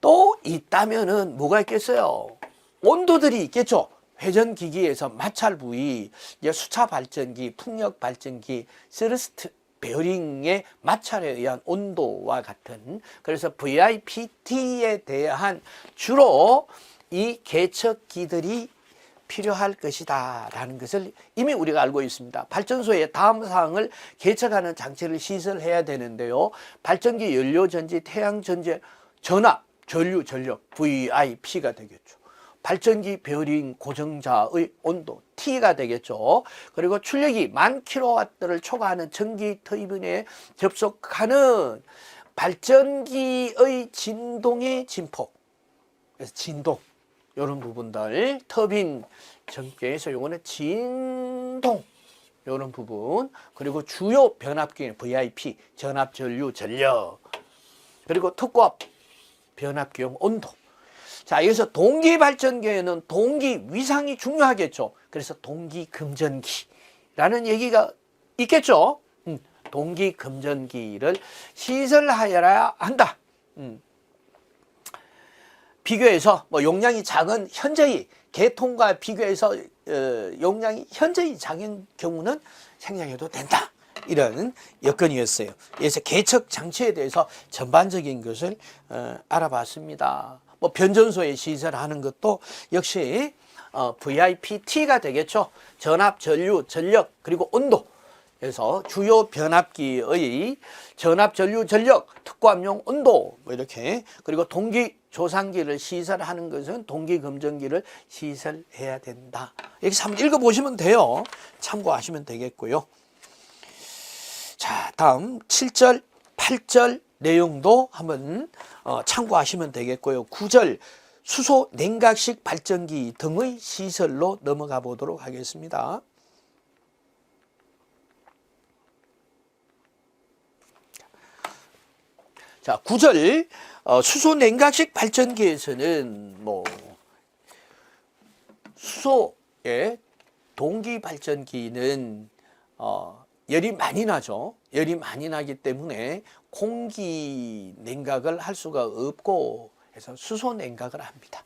또 있다면은 뭐가 있겠어요? 온도들이 있겠죠. 회전기기에서 마찰 부위, 수차 발전기, 풍력 발전기, 스러스트 베어링의 마찰에 의한 온도와 같은, 그래서 VIPT에 대한 주로 이 계척기들이 필요할 것이다 라는 것을 이미 우리가 알고 있습니다. 발전소의 다음 사항을 계척하는 장치를 시설해야 되는데요, 발전기, 연료전지, 태양전지, 전압, 전류, 전력, VIP가 되겠죠. 발전기 베어링 고정자의 온도 T가 되겠죠. 그리고 출력이 1000kW를 초과하는 전기 터빈에 접속하는 발전기의 진동의 진폭, 그래서 진동, 이런 부분들, 터빈 전기에서 요거는 진동, 이런 부분, 그리고 주요 변압기는 VIP, 전압, 전류, 전력, 그리고 특고압 변압기용 온도. 자, 여기서 동기 발전기에는 동기 위상이 중요하겠죠. 그래서 동기 금전기라는 얘기가 있겠죠. 동기 금전기를 시설하여야 한다. 비교해서 뭐 용량이 작은 현재의 계통과 비교해서 용량이 현재의 작은 경우는 생략해도 된다. 이런 여건이었어요. 그래서 계척 장치에 대해서 전반적인 것을 알아봤습니다. 뭐 변전소에 시설하는 것도 역시 VIPT가 되겠죠. 전압, 전류, 전력, 그리고 온도. 그래서 주요 변압기의 전압, 전류, 전력, 특고압용 온도, 뭐 이렇게. 그리고 동기 조상기를 시설하는 것은 동기 검정기를 시설해야 된다. 여기서 한번 읽어보시면 돼요. 참고하시면 되겠고요. 자, 다음 7절, 8절 내용도 한번 참고하시면 되겠고요. 9절 수소 냉각식 발전기 등의 시설로 넘어가 보도록 하겠습니다. 자, 9절 수소 냉각식 발전기에서는 뭐 수소의 동기 발전기는 열이 많이 나죠. 열이 많이 나기 때문에 공기 냉각을 할 수가 없고 해서 수소 냉각을 합니다.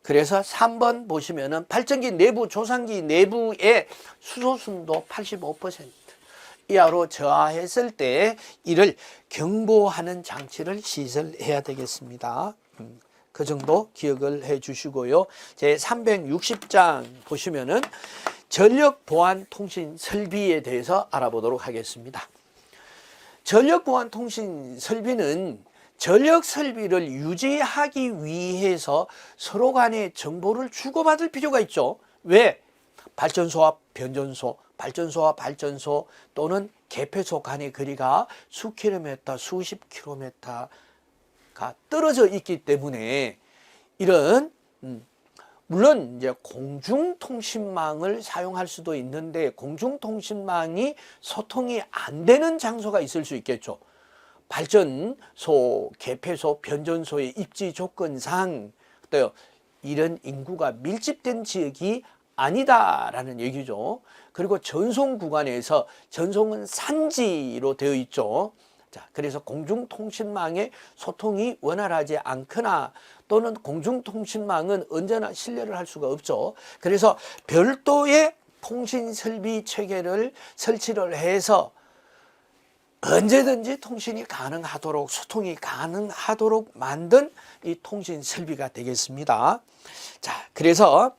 그래서 3번 보시면은 발전기 내부, 조상기 내부의 수소 순도 85% 이하로 저하했을 때 이를 경보하는 장치를 시설해야 되겠습니다. 그 정도 기억을 해 주시고요. 제 360장 보시면은 전력 보안 통신 설비에 대해서 알아보도록 하겠습니다. 전력 보안 통신 설비는 전력 설비를 유지하기 위해서 서로 간에 정보를 주고받을 필요가 있죠. 왜? 발전소와 변전소, 발전소와 발전소 또는 개폐소 간의 거리가 수 킬로미터, 수십 킬로미터가 떨어져 있기 때문에 이런 물론 이제 공중통신망을 사용할 수도 있는데 공중통신망이 소통이 안 되는 장소가 있을 수 있겠죠. 발전소, 개폐소, 변전소의 입지 조건상 또 이런 인구가 밀집된 지역이 아니다라는 얘기죠. 그리고 전송 구간에서 전송은 산지로 되어 있죠. 자, 그래서 공중통신망의 소통이 원활하지 않거나 또는 공중통신망은 언제나 신뢰를 할 수가 없죠. 그래서 별도의 통신설비 체계를 설치를 해서 언제든지 통신이 가능하도록, 소통이 가능하도록 만든 이 통신 설비가 되겠습니다. 자, 그래서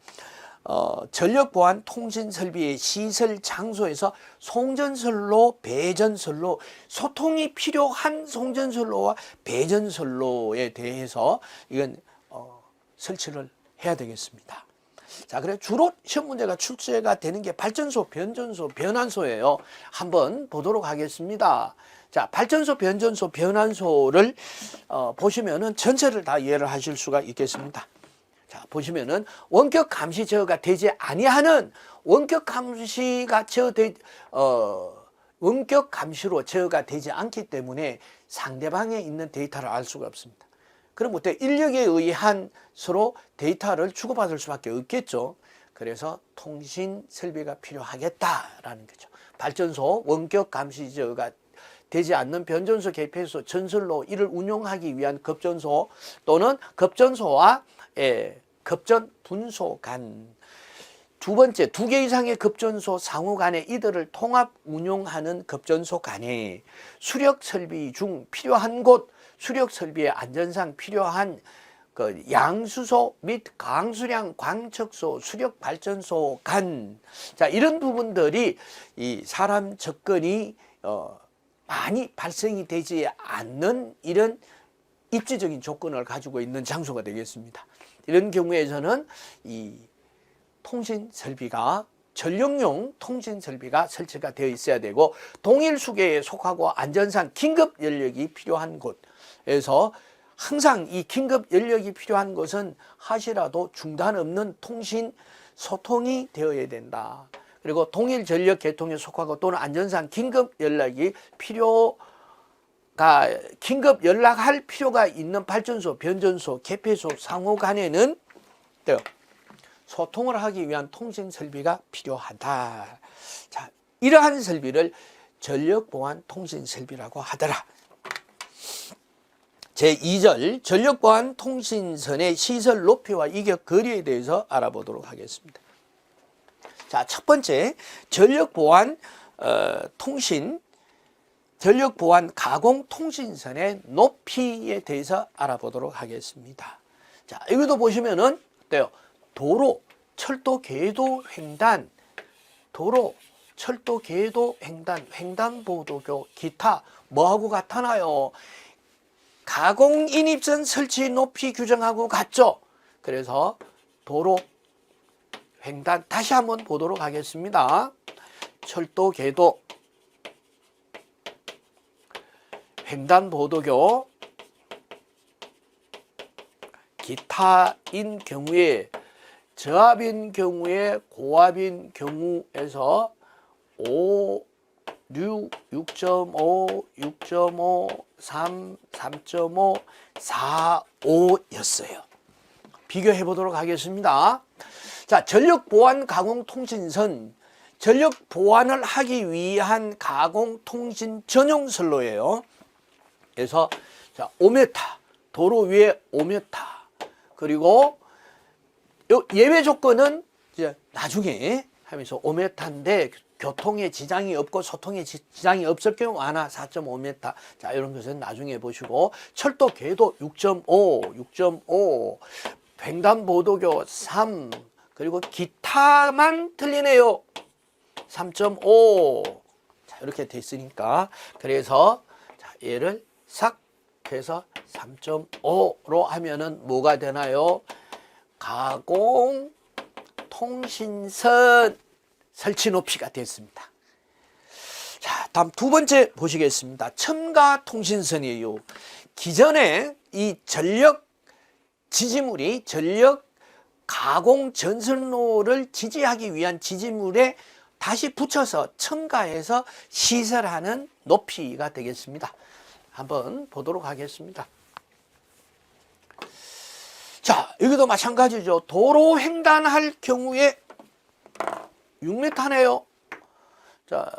전력보안 통신 설비의 시설 장소에서 송전선로, 배전선로, 소통이 필요한 송전선로와 배전선로에 대해서 이건 설치를 해야 되겠습니다. 자, 그래 주로 시험 문제가 출제가 되는 게 발전소, 변전소, 변환소예요. 한번 보도록 하겠습니다. 자, 발전소, 변전소, 변환소를 보시면은 전체를 다 이해를 하실 수가 있겠습니다. 자, 보시면은 원격 감시 제어가 되지 아니하는 원격 감시로 제어가 되지 않기 때문에 상대방에 있는 데이터를 알 수가 없습니다. 그럼 어때? 인력에 의한 서로 데이터를 주고받을 수밖에 없겠죠. 그래서 통신 설비가 필요하겠다라는 거죠. 발전소, 원격 감시 제어가 되지 않는 변전소, 개폐소, 전선로 이를 운용하기 위한 급전소 또는 급전소와 급전 분소 간, 두 번째, 2개 이상의 급전소 상호 간에 이들을 통합 운용하는 급전소 간에 수력 설비 중 필요한 곳, 수력 설비의 안전상 필요한 그 양수소 및 강수량 광척소, 수력 발전소 간, 자, 이런 부분들이 이 사람 접근이 많이 발생이 되지 않는 이런 입지적인 조건을 가지고 있는 장소가 되겠습니다. 이런 경우에서는 이 통신 설비가 전력용 통신 설비가 설치가 되어 있어야 되고, 동일 수계에 속하고 안전상 긴급 연력이 필요한 곳에서 항상 이 긴급 연력이 필요한 것은 하시라도 중단 없는 통신 소통이 되어야 된다. 그리고 동일 전력 계통에 속하고 또는 안전상 긴급 연락할 필요가 있는 발전소, 변전소, 개폐소 상호 간에는 소통을 하기 위한 통신 설비가 필요하다. 자, 이러한 설비를 전력보안 통신 설비라고 하더라. 제2절 전력보안 통신선의 시설 높이와 이격 거리에 대해서 알아보도록 하겠습니다. 자, 첫 번째, 전력보안 가공 통신선의 높이에 대해서 알아보도록 하겠습니다. 자, 이것도 보시면은 어때요? 도로, 철도, 궤도, 횡단, 도로, 철도, 궤도, 횡단보도교, 기타 뭐하고 같나요? 가공 인입선 설치 높이 규정하고 같죠? 그래서 도로, 횡단 다시 한번 보도록 하겠습니다. 철도, 궤도, 횡단보도교, 기타인 경우에, 저압인 경우에, 고압인 경우에서 5, 6, 6.5, 6.5, 3, 3.5, 4, 5였어요. 비교해 보도록 하겠습니다. 자, 전력보안 가공통신선, 전력 보안을 하기 위한 가공통신 전용선로예요. 그래서 자, 5m, 도로 위에 5m, 그리고 예외 조건은 이제 나중에 하면서 5m인데 교통에 지장이 없고 소통에 지장이 없을 경우 완화 4.5m. 자, 이런 것은 나중에 보시고, 철도 궤도 6.5, 횡단보도교 3, 그리고 기타만 틀리네요. 3.5. 자, 이렇게 됐으니까, 그래서 자, 얘를 싹 해서 3.5로 하면은 뭐가 되나요? 가공 통신선 설치 높이가 됐습니다. 자, 다음 두 번째 보시겠습니다. 첨가 통신선이에요. 기존에 이 전력 지지물이 전력 가공 전선로를 지지하기 위한 지지물에 다시 붙여서 첨가해서 시설하는 높이가 되겠습니다. 한번 보도록 하겠습니다. 자, 여기도 마찬가지죠. 도로 횡단할 경우에 6m네요. 자,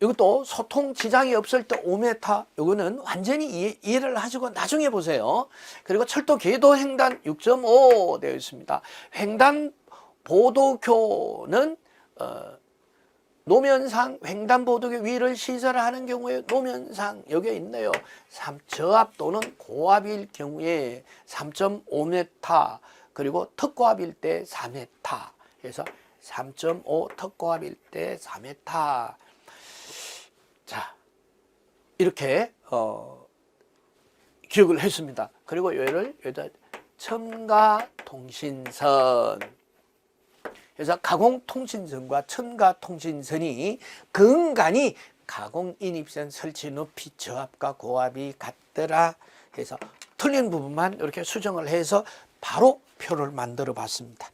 이것도 소통 지장이 없을 때 5m. 이거는 완전히 이해를 하시고 나중에 보세요. 그리고 철도 궤도 횡단 6.5 되어 있습니다. 횡단 보도교는 노면상 횡단보도의 위를 시설하는 경우에 노면상 여기에 있네요. 저압 또는 고압일 경우에 3.5m 그리고 특고압일 때 4m. 그래서 3.5 특고압일 때 4m. 자, 이렇게 기억을 했습니다. 그리고 얘를 여기다 첨가통신선. 그래서 가공통신선과 첨가통신선이 근간이 가공인입선 설치 높이 저압과 고압이 같더라 해서 틀린 부분만 이렇게 수정을 해서 바로 표를 만들어 봤습니다.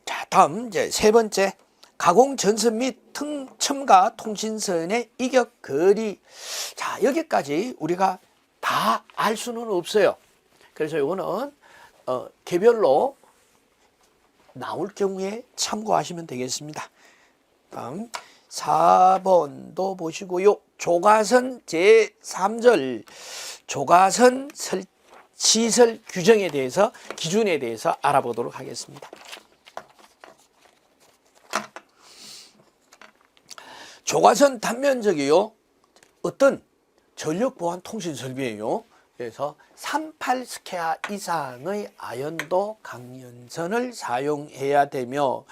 자, 다음 이제 세 번째, 가공전선 및 첨가 통신선의 이격 거리. 자, 여기까지 우리가 다 알 수는 없어요. 그래서 이거는 개별로 나올 경우에 참고하시면 되겠습니다. 다음 4번도 보시고요. 조가선 제3절 조가선 시설 규정에 대해서, 기준에 대해서 알아보도록 하겠습니다. 조가선 단면적이요, 어떤 전력보안 통신 설비예요. 그래서 38스퀘어 이상의 아연도 강연선을 사용해야 되며,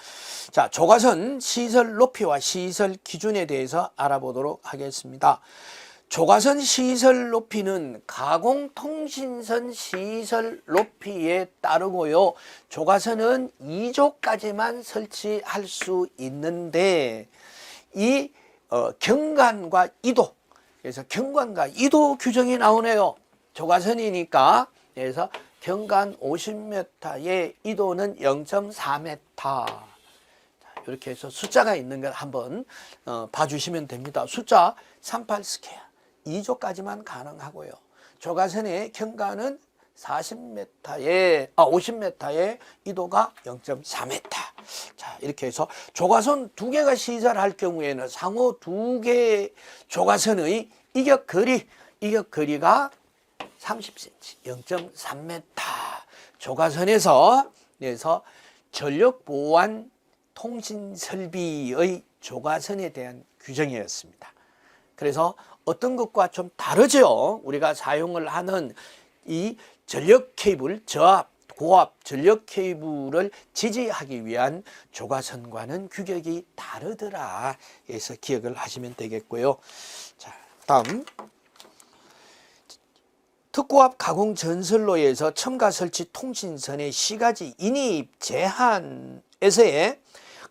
자, 조가선 시설 높이와 시설 기준에 대해서 알아보도록 하겠습니다. 조가선 시설 높이는 가공통신선 시설 높이에 따르고요. 조가선은 2조까지만 설치할 수 있는데 이 경관과 이도, 그래서 경관과 이도 규정이 나오네요. 조가선이니까. 그래서 경관 50m에 이도는 0.4m. 자, 이렇게 해서 숫자가 있는 걸 한번 봐주시면 됩니다. 숫자 38스퀘어 2조까지만 가능하고요. 조가선의 경관은 50m에 이도가 0.4m. 자, 이렇게 해서 조가선 2개가 시설할 경우에는 상호 2개 조가선의 이격거리가 30cm, 0.3m. 조가선에서 전력보안 통신설비의 조가선에 대한 규정이었습니다. 그래서 어떤 것과 좀 다르죠. 우리가 사용을 하는 이 전력 케이블, 저압, 고압 전력 케이블을 지지하기 위한 조가선과는 규격이 다르더라 해서 기억을 하시면 되겠고요. 자, 다음 특고압 가공 전선로에서 첨가 설치 통신선의 시가지 인입 제한에서의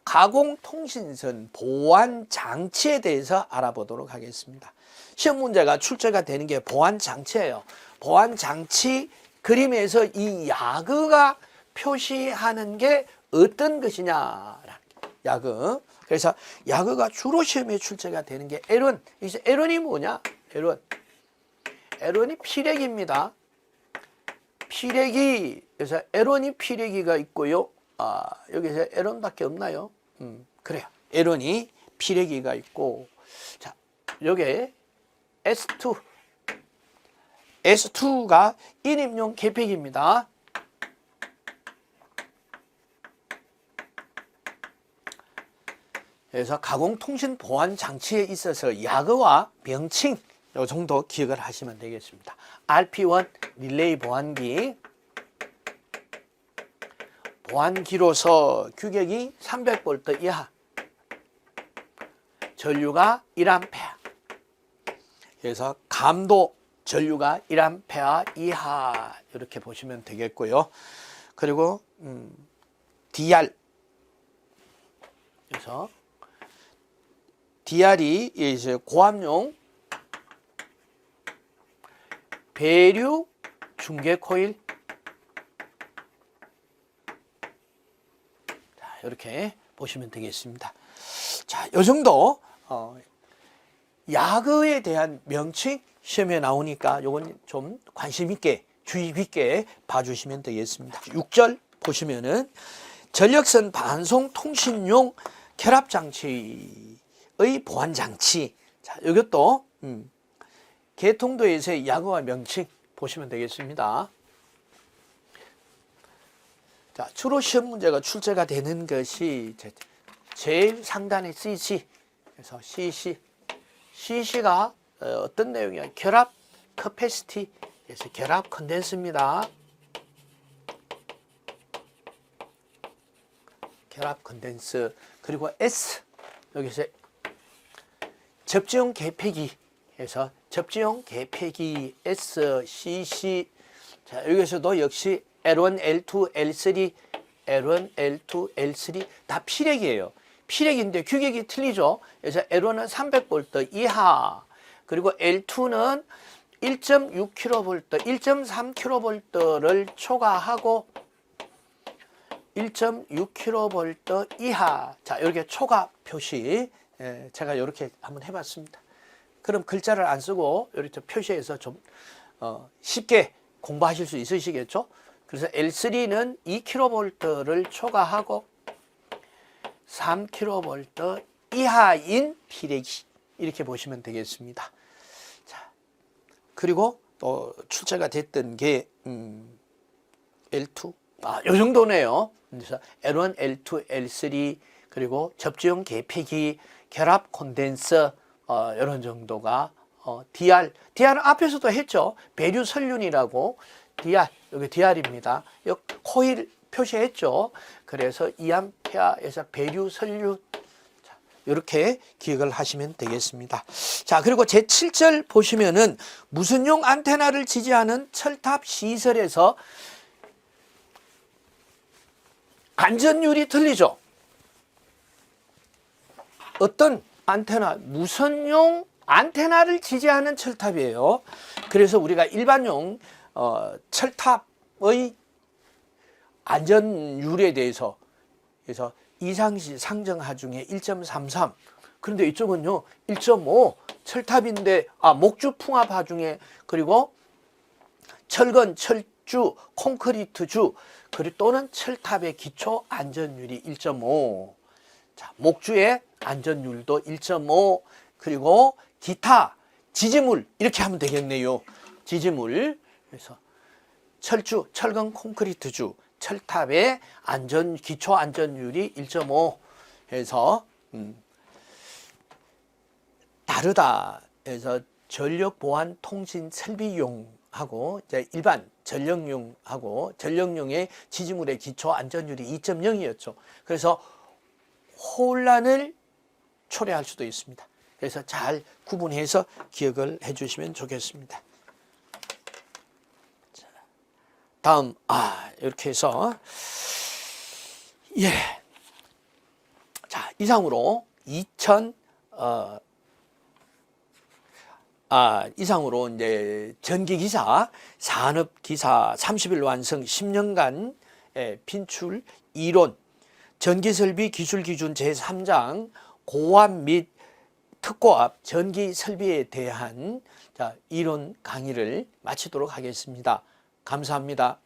가공 통신선 보안 장치에 대해서 알아보도록 하겠습니다. 시험 문제가 출제가 되는 게 보안 장치예요. 보안 장치 그림에서 이 야그가 표시하는 게 어떤 것이냐. 야그. 그래서 야그가 주로 시험에 출제가 되는 게 L1. 이제 L1이 뭐냐? L1. L1이 피레기입니다. 피레기. 그래서 L1이 피레기가 있고요. 여기서 L1밖에 없나요? 그래요. L1이 피레기가 있고, 자, 여기에 S2. S2가 인입용 계팩입니다. 그래서 가공통신 보안 장치에 있어서 야그와 명칭 이 정도 기억을 하시면 되겠습니다. RP1 릴레이 보안기, 보안기로서 규격이 300V 이하, 전류가 1A, 그래서 감도 전류가 1A 이하 이렇게 보시면 되겠고요. 그리고 DR, 그래서 DR이 이제 고압용 배류 중계 코일, 자, 이렇게 보시면 되겠습니다. 자, 이 정도 야그에 대한 명칭 시험에 나오니까 요건 좀 관심 있게, 주의 깊게 봐주시면 되겠습니다. 6절 보시면은 전력선 반송 통신용 결합 장치의 보안 장치. 자, 이것도 개통도에서의 야그와 명칭 보시면 되겠습니다. 자, 주로 시험 문제가 출제가 되는 것이 제일 상단의 CC. 그래서 CC가 어떤 내용이야? 결합 커패시티. 그래서 결합 컨덴스입니다. 결합 컨덴스. 그리고 S. 여기서 접지용 개폐기. 해서 접지용 개폐기 SCC. 자, 여기서도 역시 L1, L2, L3, L1, L2, L3 다 피력이에요. 피력인데 규격이 틀리죠. 그래서 L1은 300V 이하, 그리고 L2는 1.6kV, 1.3kV를 초과하고 1.6kV 이하. 자, 이렇게 초과 표시. 제가 이렇게 한번 해봤습니다. 그럼 글자를 안 쓰고 이렇게 표시해서 좀 쉽게 공부하실 수 있으시겠죠? 그래서 L3는 2kV를 초과하고 3kV 이하인 피력이, 이렇게 보시면 되겠습니다. 자, 그리고 또 출제가 됐던 게 L2, 요 정도네요. 그래서 L1, L2, L3, 그리고 접지용 개폐기, 결합 콘덴서, 이런 정도가 DR 앞에서도 했죠. 배류 설륜이라고. DR, 여기 DR입니다. 여기 코일 표시했죠. 그래서 2A에서 배류 설륜. 자, 이렇게 기억을 하시면 되겠습니다. 자, 그리고 제7절 보시면은 무선용 안테나를 지지하는 철탑 시설에서 안전율이 틀리죠. 어떤 안테나, 무선용 안테나를 지지하는 철탑이에요. 그래서 우리가 일반용 철탑의 안전율에 대해서 그래서 이상시 상정하 중에 1.33. 그런데 이쪽은요 1.5. 철탑인데 목주 풍합하 중에, 그리고 철근, 철주, 콘크리트주, 그리고 또는 철탑의 기초 안전율이 1.5. 자, 목주의 안전율도 1.5. 그리고 기타, 지지물, 이렇게 하면 되겠네요. 지지물. 그래서 철주, 철근, 콘크리트주, 철탑의 기초 안전율이 1.5 해서 다르다. 해서 전력 보안 통신 설비용하고 일반 전력용하고, 전력용의 지지물의 기초 안전율이 2.0이었죠. 그래서 혼란을 초래할 수도 있습니다. 그래서 잘 구분해서 기억을 해 주시면 좋겠습니다. 자, 다음, 이렇게 해서, 자, 이상으로 이상으로 이제 전기기사, 산업기사 30일 완성 10년간 빈출 이론, 전기설비 기술기준 제3장 고압 및 특고압 전기설비에 대한 이론 강의를 마치도록 하겠습니다. 감사합니다.